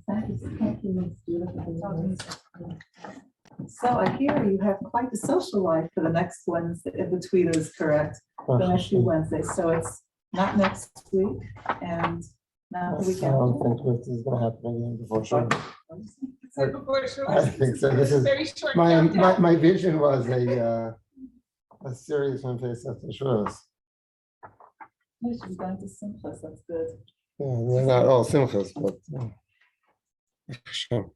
Thank you. So I hear you have quite a social life for the next Wednesday, in between is correct, the next few Wednesdays, so it's not next week and not the I weekend. don't think this is gonna happen again before sure. Before sure. I think so. This is Very short. my vision was a serious one face after Shavuos. You should go to Simchas, that's good. Yeah, they're not all simchas, but sure.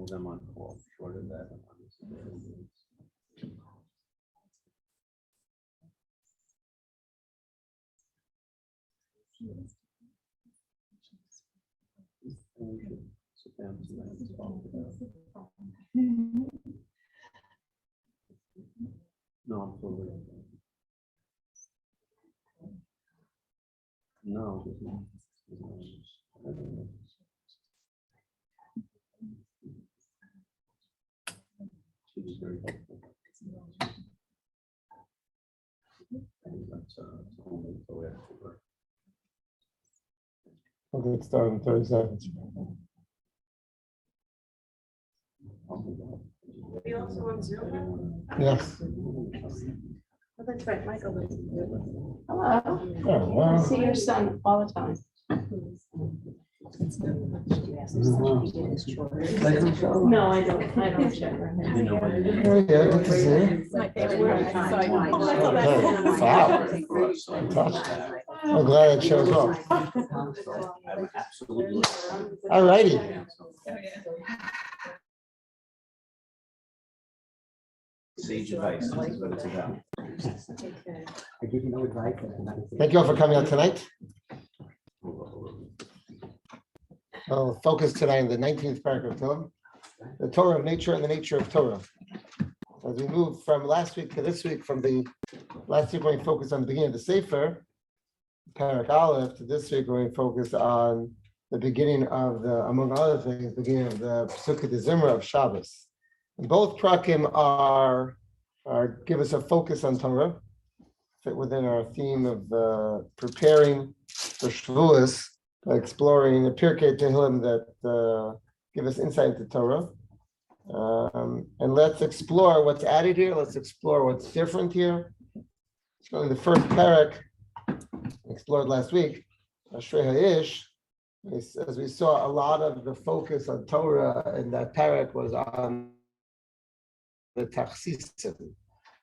Them on call, shorter that. Sit down tonight and talk about. No, I'm totally. No. She was very helpful. I think that's only the way I feel. We'll get started in 30 seconds. Are you also on Zoom? Yes. Oh, that's right, Michael. Hello. Oh, wow. I see your son all the time. No, I don't check. You know what? Oh, yeah, good to see you. It's my favorite. Wow. Fantastic. I'm glad it shows up. I would absolutely. All righty. Sage advice, this is what it's about. I give you no advice. Thank you all for coming out tonight. I'll focus tonight on the 19th Perek of Tehillim, the Torah of nature and the nature of Torah. As we move from last week to this week, from the last week when we focused on the beginning of the Sefer, Perek Aleph, to this week when we focused on the beginning of the, among other things, beginning of the Pesukei de Zimra of Shabbos. And both Prakim are give us a focus on Torah, fit within our theme of preparing for Shavuos, by exploring the Pirkei Tehillim that give us insight into Torah. And let's explore what's added here. Let's explore what's different here. So the first Perek, explored last week, Ashrei Ha'ish, as we saw, a lot of the focus on Torah in that Perek was on the tachsisim,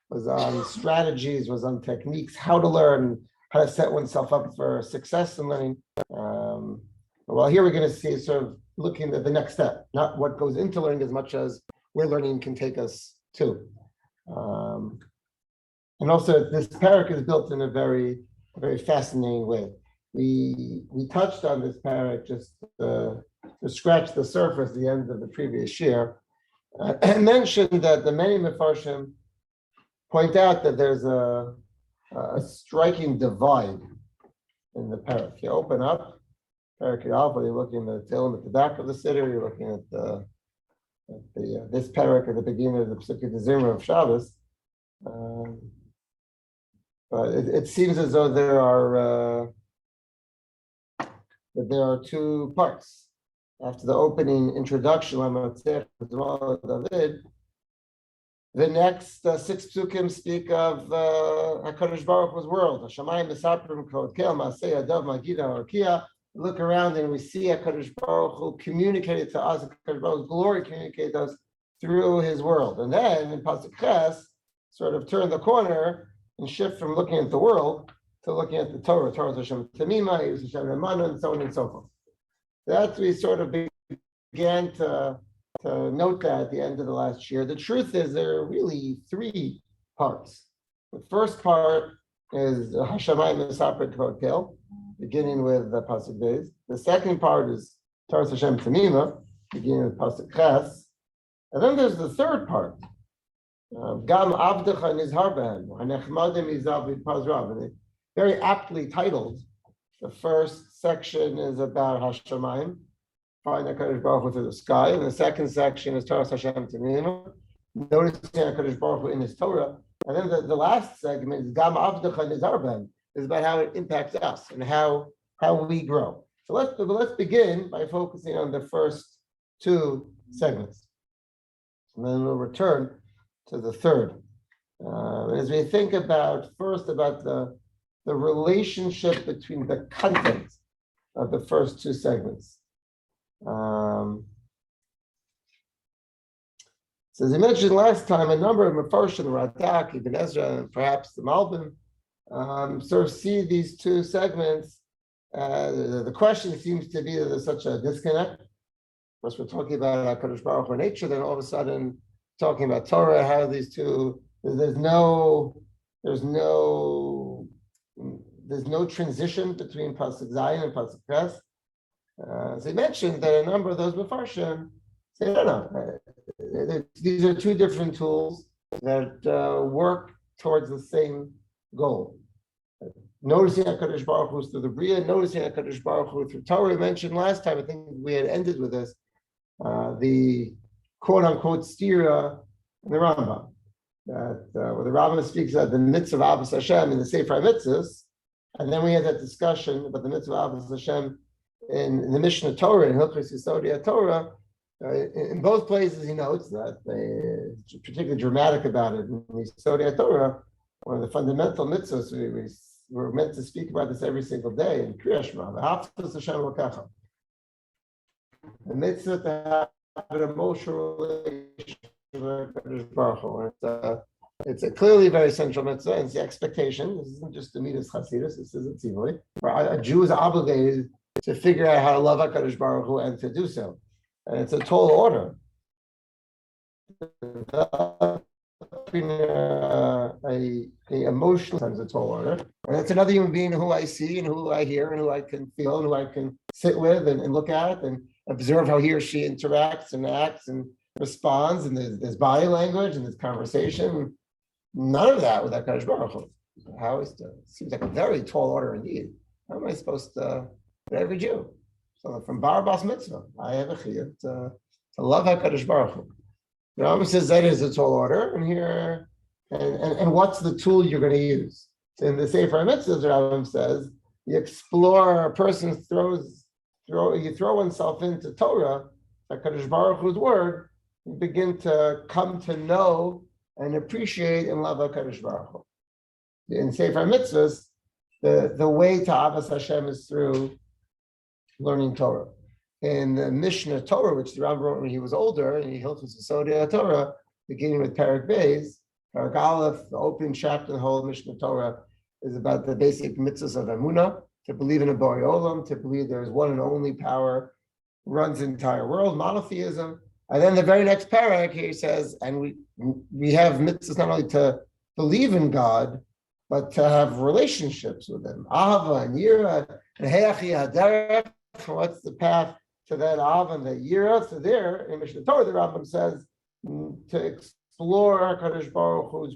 was on strategies, was on techniques, how to learn, how to set oneself up for success in learning. Well, here we're going to see sort of looking at the next step, not what goes into learning as much as where learning can take us to. And also, this Perek is built in a very, very fascinating way. We touched on this Perek just to scratch the surface at the end of the previous year, and mentioned that the many Mefarshim point out that there's a striking divide in the Perek. You open up Perek Alpha, you're looking at the Tehilim at the back of the siddur, you're looking at this Perek at the beginning of the Pesukei de Zimra of Shabbos. But it seems as though there are two parts. After the opening introduction, David, The next 6 psukim speak of HaKadosh Baruch Hu's world. Hashamayim Mesaprim Kod Kel Masei Adav Magida Orkia. Look around and we see HaKadosh Baruch Hu communicated to us, HaKadosh Baruch Hu's glory communicated to us through his world. And then in Pasuk Ches, sort of turn the corner and shift from looking at the world to looking at the Torah. Torah is Hashem Tamima, He is Hashem Ramana, and so on and so forth. That we sort of began to note that at the end of the last year. The truth is there are really 3 parts. The first part is Hashamayim Mesaprim Kod Kel, beginning with the Pasuk Beis. The second part is Torah Hashem Tamima, beginning with Pasuk Ches. And then there's the third part. Gam Avdecha Nizhar Behem, Hanechmadim Izav Pazrav. Very aptly titled. The first section is about Hashamayim, find HaKadosh Baruch Hu through the sky, and the second section is Torah Hashem Tamima, noticing HaKadosh Baruch Hu in His Torah, and then the last segment is Gam Avdecha Nizhar Behem, is about how it impacts us and how we grow. So let's begin by focusing on the first 2 segments, and then we'll return to the third. As we think about the relationship between the content of the first 2 segments. So as I mentioned last time, a number of Mefarshim, the Radak, Ibn Ezra, and perhaps the Malbim, sort of see these 2 segments. The question seems to be that there's such a disconnect. Of course, we're talking about HaKadosh Baruch Hu nature, then all of a sudden talking about Torah, how these 2, there's no transition between Pasuk Zayin and Pasuk Ches. As I mentioned, that a number of those Mefarshim say, no, these are 2 different tools that work towards the same goal. Noticing HaKadosh Baruch Hu through the Bria, noticing HaKadosh Baruch Hu through Torah. We mentioned last time, I think we had ended with this, the quote-unquote stira in the Rambam, that where the Rambam speaks about the mitzvah of Ahavas Hashem in the Sefer HaMitzvos, and then we had that discussion about the mitzvah of Ahavas Hashem in the Mishnah Torah, in Hilchos Yesodei Torah. In both places he notes that, particularly dramatic about it, in the Yesodei Torah, one of the fundamental mitzvahs, we're meant to speak about this every single day in Kriyash Shema, V'ahavtas Hashem Elokecha. The mitzvah to have an emotional relationship with HaKadosh Baruch Hu. It's a clearly very central mitzvah, and it's the expectation. This isn't just the midas chasidus, this isn't tzivui. A Jew is obligated to figure out how to love HaKadosh Baruch Hu and to do so. And it's a tall order. A emotional sense of tall order. And it's another human being who I see and who I hear and who I can feel and who I can sit with and look at and observe how he or she interacts and acts and responds. And there's body language and there's conversation. None of that with HaKadosh Baruch Hu. How is it? Seems like a very tall order indeed. How am I supposed to, every Jew? So from Bar Bas Mitzvah, I have a chiyuv to love HaKadosh Baruch Hu. The Rambam says that is a tall order, and here, and what's the tool you're going to use? So in the Sefer HaMitzvahs, the Rambam says, you explore, a person you throw oneself into Torah, HaKadosh Baruch Hu's word, you begin to come to know and appreciate and love HaKadosh Baruch Hu. In Sefer HaMitzvahs, the way to Ahavas Hashem is through learning Torah. In the Mishnah Torah, which the Rambam wrote when he was older, in Hilchos Yesodei Torah, beginning with Perek Beis, Perek Aleph, the opening chapter, the whole Mishnah Torah is about the basic mitzvahs of Emunah, to believe in a Borei Olam, to believe there is one and only power, runs the entire world, monotheism. And then the very next Perek, he says, and we have mitzvahs not only to believe in God, but to have relationships with Him. Ahava and Yira, and Heachi Haderech, what's the path to that Ahava and the Yira? So there, in Mishnah Torah, the Rambam says to explore HaKadosh Baruch Hu's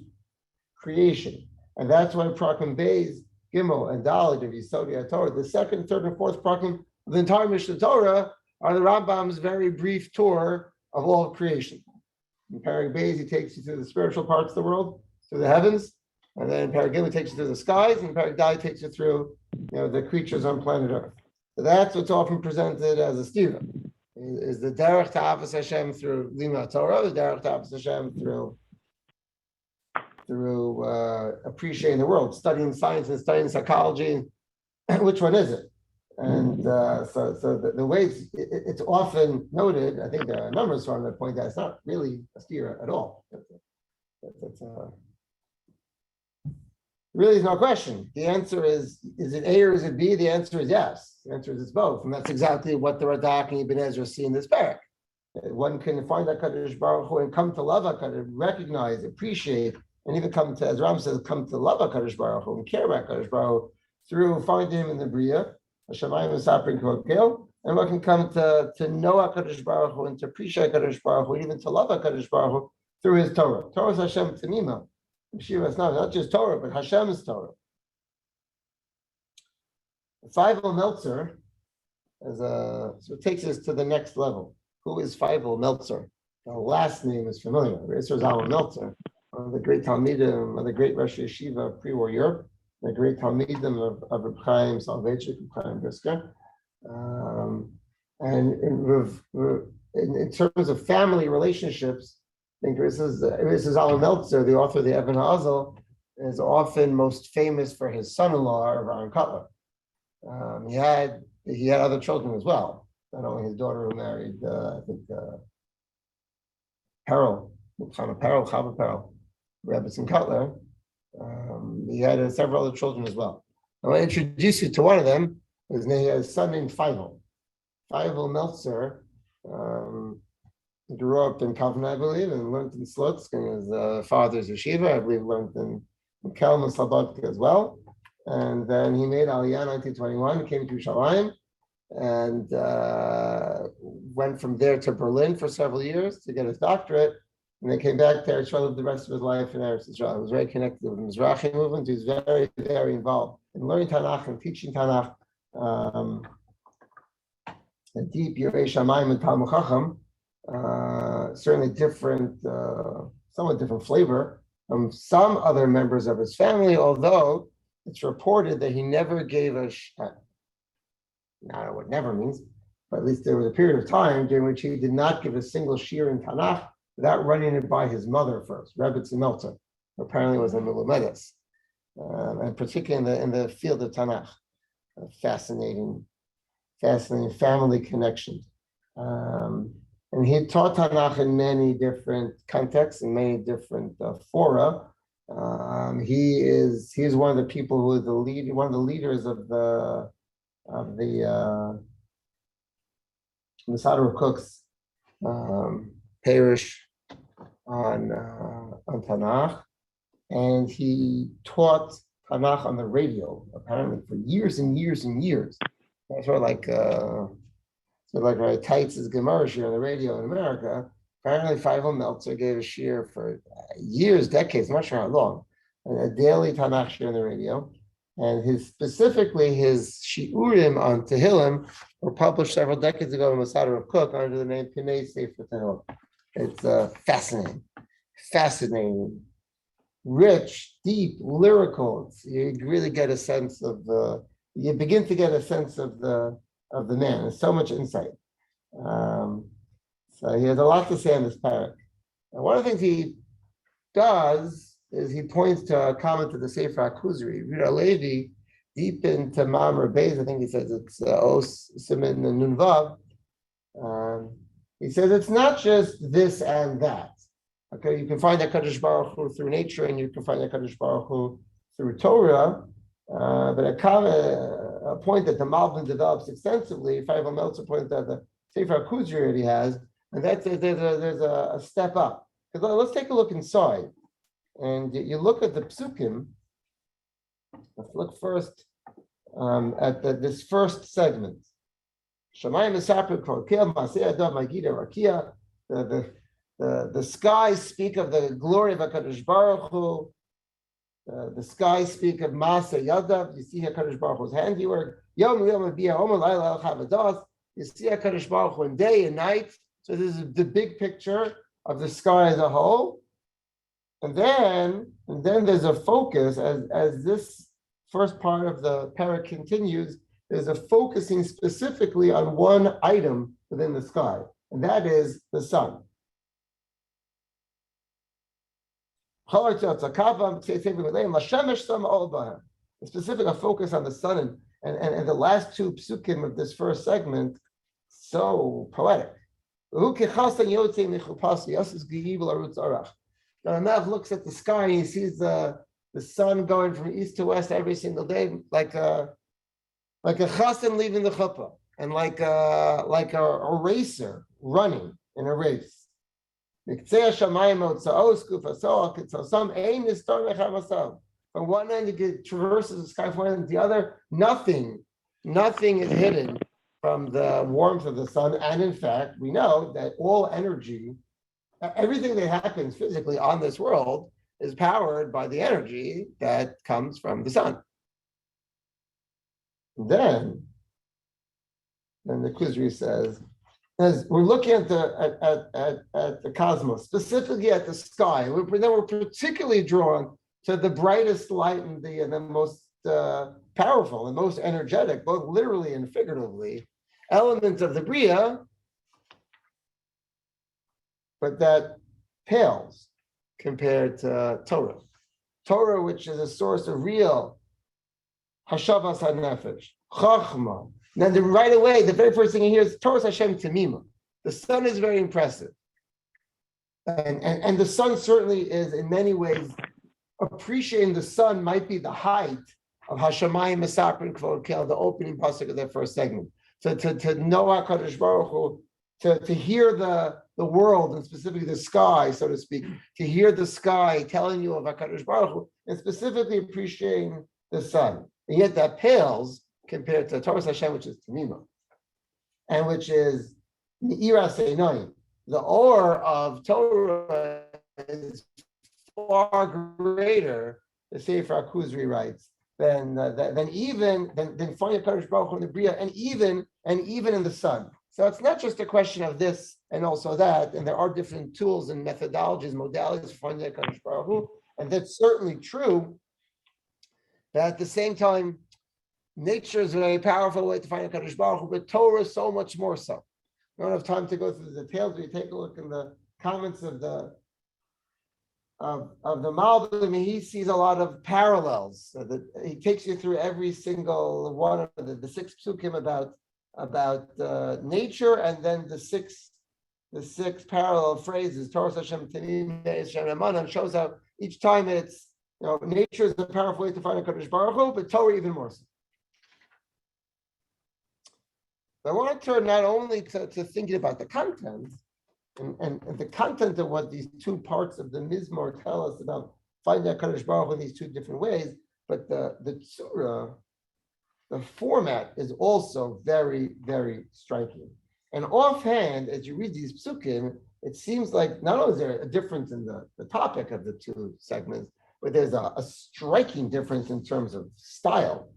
creation. And that's why Prakim Beis, Gimel, and Dalet of Yesodei Torah, the second, third, and fourth Prakim of the entire Mishnah Torah, are the Rambam's very brief tour of all of creation. In Perek Beis, he takes you through the spiritual parts of the world, through the heavens, and then in Perek Gimel, he takes you through the skies, and Perek Dalet takes you through, the creatures on planet Earth. So that's what's often presented as a stira, is the derech to Ahavas Hashem through Lima Torah, the derech to Ahavas Hashem through through appreciating the world, studying science and studying psychology. Which one is it? And so the way it's often noted, I think there are numbers from that point that it's not really a steer at all. Really is no question. The answer is it A or is it B? The answer is yes. The answer is it's both. And that's exactly what the Radak and Ibn Ezra see in this parak. One can find HaKadosh Baruch Hu and come to love HaKadosh, recognize, appreciate, and even come to, as Ram says, come to love HaKadosh Baruch Hu and care about HaKadosh Baruch Hu through finding him in the Bria, Hashemayim Mesaprin Kokel, and one can come to know HaKadosh Baruch Hu and to appreciate HaKadosh Baruch Hu, and even to love HaKadosh Baruch Hu through his Torah. Torah is Hashem Tanima. Shiur is not just Torah, but Hashem's Torah. Feivel Meltzer so it takes us to the next level. Who is Feivel Meltzer? The last name is familiar. Isser Zalman Meltzer, one of the great Talmidim, one of the great Rosh Yeshiva of pre-war Europe, the great Talmidim of Reb Chaim Soloveitchik, Reb Chaim Brisker. And in terms of family relationships, I think this is Zalman Meltzer, the author of the Even HaAzel, is often most famous for his son-in-law, Aaron Kotler. He had other children as well. Not only his daughter who married, I think, Chava Perel, Rebbetzin Kotler. He had several other children as well. I want to introduce you to one of them. He has a son named Feivel. Feivel Meltzer grew up in Kovna, I believe, and learned in Slutsk, and his father's yeshiva, I believe, learned in Kelm and Slobodka as well. And then he made Aliyah in 1921, came to Yerushalayim, and went from there to Berlin for several years to get his doctorate. And then came back to Eretz Yisrael, lived the rest of his life in Eretz Yisrael. He was very connected with the Mizrahi movement. He was very, very involved in learning Tanakh and teaching Tanakh. A deep Yirei Shamayim and Talmud Chacham, certainly different, somewhat different flavor from some other members of his family, although it's reported that he never gave I don't know what never means, but at least there was a period of time during which he did not give a single shiur in Tanakh without running it by his mother first, Rebbetzin Meltzer, who apparently was a Milumedes, and particularly in the field of Tanakh. Fascinating family connection. And he taught Tanakh in many different contexts, in many different fora. He is one of the people who is one of the leaders of the Masada of Cook's parish on Tanakh, and he taught Tanakh on the radio apparently for years and years and years. That's sort of like Teitz's Gemara shiur on the radio in America. Apparently, Feivel Meltzer gave a shiur for years, decades, I'm not sure how long, a daily Tanakh shiur on the radio. And specifically his shiurim on Tehilim were published several decades ago in Masada of Cook under the name Pinei Sefer Tehilim. It's fascinating, rich, deep, lyrical. You really get a sense of you begin to get a sense of the man. There's so much insight. So he has a lot to say on this parak. And one of the things he does is he points to a comment to the Sefer HaKuzri. Rita Levi, deep into Ma'amar Beis, I think he says it's Os Simin and Nun Vav. He says it's not just this and that. Okay, you can find that Kadosh Baruch Hu through nature, and you can find that Kadosh Baruch Hu through Torah. But a point that the Malvin develops extensively, Feivel Meltzer points out the Sefer HaKuzri already has, and that's there's a step up. Let's take a look inside, and you look at the psukim. Let's look first at this first segment. Shamayim Mesaprin Kokel Masei Adav Magida Rakia. The skies speak of the glory of HaKadosh Baruch Hu. The skies speak of Masei Yadav. You see HaKadosh Baruch Hu's handiwork. Yom Yom Abiyah Omer Laila El Chavadas. You see HaKadosh Baruch Hu in day and night. So this is the big picture of the sky as a whole. And then there's a focus as this first part of the parak continues. There's a focusing specifically on one item within the sky, and that is the sun. A specific focus on the sun and the last two psukim of this first segment, so poetic. Now Rav looks at the sky and he sees the sun going from east to west every single day, like a chassan leaving the chuppah, and like a racer running in a race. From one end, it traverses the sky from one end to the other. Nothing is hidden from the warmth of the sun. And in fact, we know that all energy, everything that happens physically on this world is powered by the energy that comes from the sun. Then the Kuzri says, as we're looking at the cosmos, specifically at the sky, then we're particularly drawn to the brightest light and the most powerful and most energetic, both literally and figuratively, element of the Bria, but that pales compared to Torah. Torah, which is a source of real Hashavas HaNefesh, Chachma. And then right away, the very first thing you hear is Torah Hashem Temima. The sun is very impressive. And the sun certainly is, in many ways, appreciating the sun might be the height of Hashemayim Mesaprin Kvod Kel, the opening pasuk of that first segment. To know HaKadosh Baruch Hu, to hear the world, and specifically the sky, so to speak, to hear the sky telling you of HaKadosh Baruch Hu, and specifically appreciating the sun. And yet that pales compared to Torah Hashem, which is Tamima, and which is Me'iras Einayim. The or of Torah is far greater, the Sefer HaKuzri writes, than finding HaKadosh Baruch Hu in the Bria, and even in the sun. So it's not just a question of this and also that, and there are different tools and methodologies, modalities for finding HaKadosh Baruch Hu, and that's certainly true. But at the same time, nature is a very powerful way to find HaKadosh Baruch Hu, but Torah is so much more so. I don't have time to go through the details, but you take a look in the comments of the Malbim, he sees a lot of parallels. So that he takes you through every single one of the six psukim about nature, and then the six parallel phrases. Torah Hashem Tehilim Hashem Emanah shows how each time it's nature is a powerful way to find HaKadosh Baruch Hu, but Torah even more so. I want to turn not only to thinking about the content, and the content of what these two parts of the Mizmor tell us about finding HaKadosh Baruch Hu in these two different ways, but the tzura, the format is also very, very striking. And offhand, as you read these psukim, it seems like not only is there a difference in the topic of the two segments, but there's a striking difference in terms of style.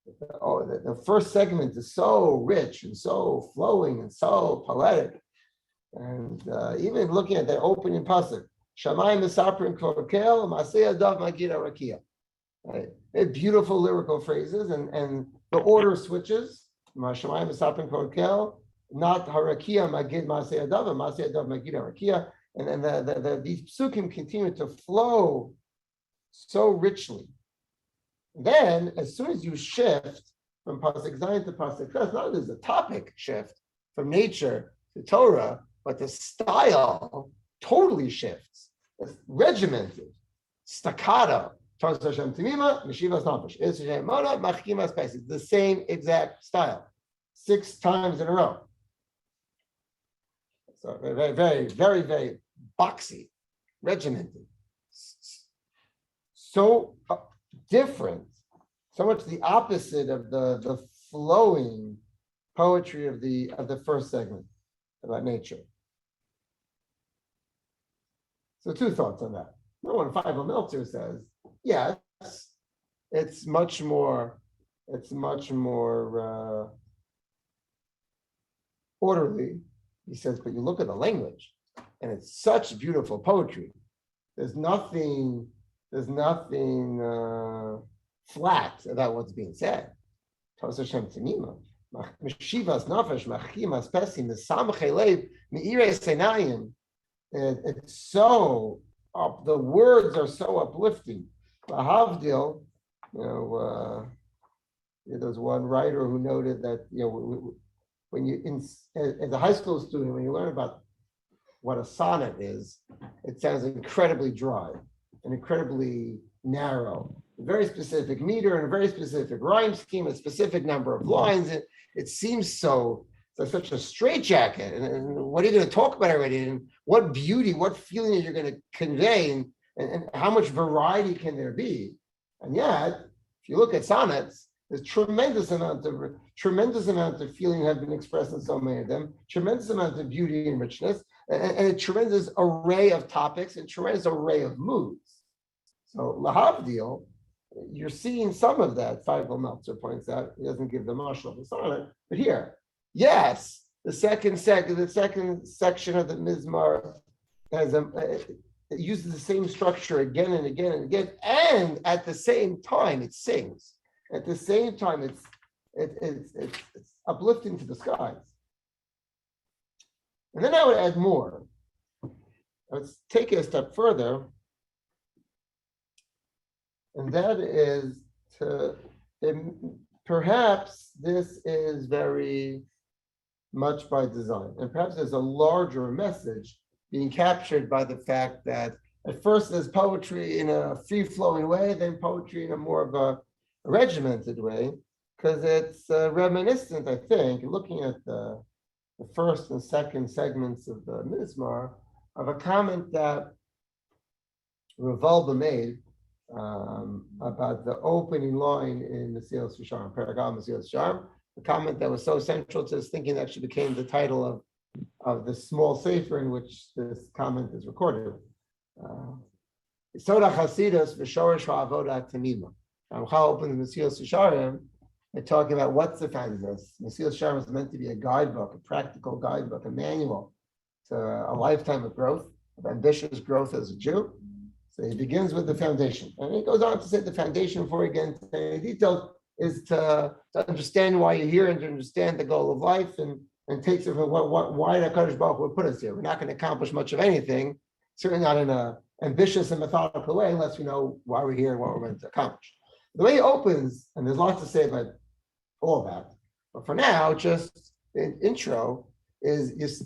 The first segment is so rich and so flowing and so poetic. And even looking at the opening pasuk, Shamayim Mesaprin Kvod Kel, Masei Adav Magid Rakia. Right? They're beautiful lyrical phrases, and the order switches. Shamayim Mesaprin Kvod Kel, not Harakia Magid Masei Adav, and Masei Adav Magid Rakia. And these psukim continue to flow so richly. Then, as soon as you shift from pasuk Zayin to pasuk Ches, not only does the topic shift from nature to Torah, but the style totally shifts. It's regimented, staccato. Torah Hashem Temima, Meshivas Nafesh. It's the same exact style, 6 times in a row. So very, very, very, very boxy, regimented. So different, so much the opposite of the flowing poetry of the first segment about nature. So 2 thoughts on that. Number one, Feivel Meltzer says, yes, it's much more orderly. He says, but you look at the language, and it's such beautiful poetry. There's nothing flat about what's being said. Torah Hashem Temima, Meshivas Nafesh, Machimas Pesim, Mesamchei Lev, Meirei Seinayim. It's so up. The words are so uplifting. Lahavdil, there's one writer who noted that when you as a high school student, when you learn about what a sonnet is, it sounds incredibly dry and incredibly narrow. A very specific meter and a very specific rhyme scheme, a specific number of lines. It seems so such a straitjacket. And what are you going to talk about already? And what beauty, what feeling are you going to convey? And how much variety can there be? And yet, if you look at sonnets, there's tremendous amount of feeling have been expressed in so many of them, tremendous amount of beauty and richness, and a tremendous array of topics and tremendous array of moods. So Lahavdil, you're seeing some of that. Feigl Meltzer points out, he doesn't give the mashal of the sonnet, but here, yes, the second section of the Mizmar has it uses the same structure again and again and again, and at the same time it sings. At the same time, it's uplifting to the skies. And then I would add more. Let's take it a step further. And that is perhaps this is very much by design. And perhaps there's a larger message being captured by the fact that at first there's poetry in a free-flowing way, then poetry in a more of a regimented way, because it's reminiscent, I think, looking at the first and second segments of the Mizmar, of a comment that Revolba made about the opening line in Mesilas Yesharim, Perek Mesilas Yesharim, a comment that was so central to his thinking that she became the title of the small sefer in which this comment is recorded. Soda Chasidus v'shorish ha'avoda tamima. Ramchal opens Mesilas Yesharim by talking about what's the foundation. Mesilas Yesharim is meant to be a guidebook, a practical guidebook, a manual to a lifetime of growth, of ambitious growth as a Jew. So he begins with the foundation. And he goes on to say the foundation, before he gets into any details, is to understand why you're here and to understand the goal of life, and takes it from why the HaKadosh Baruch Hu would put us here. We're not going to accomplish much of anything, certainly not in an ambitious and methodical way, unless we know why we're here and what we're meant to accomplish. The way he opens, and there's lots to say about all that, but for now, just the intro is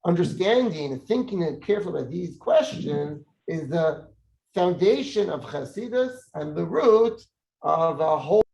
understanding and thinking carefully about these questions is the foundation of Chassidus and the root of a whole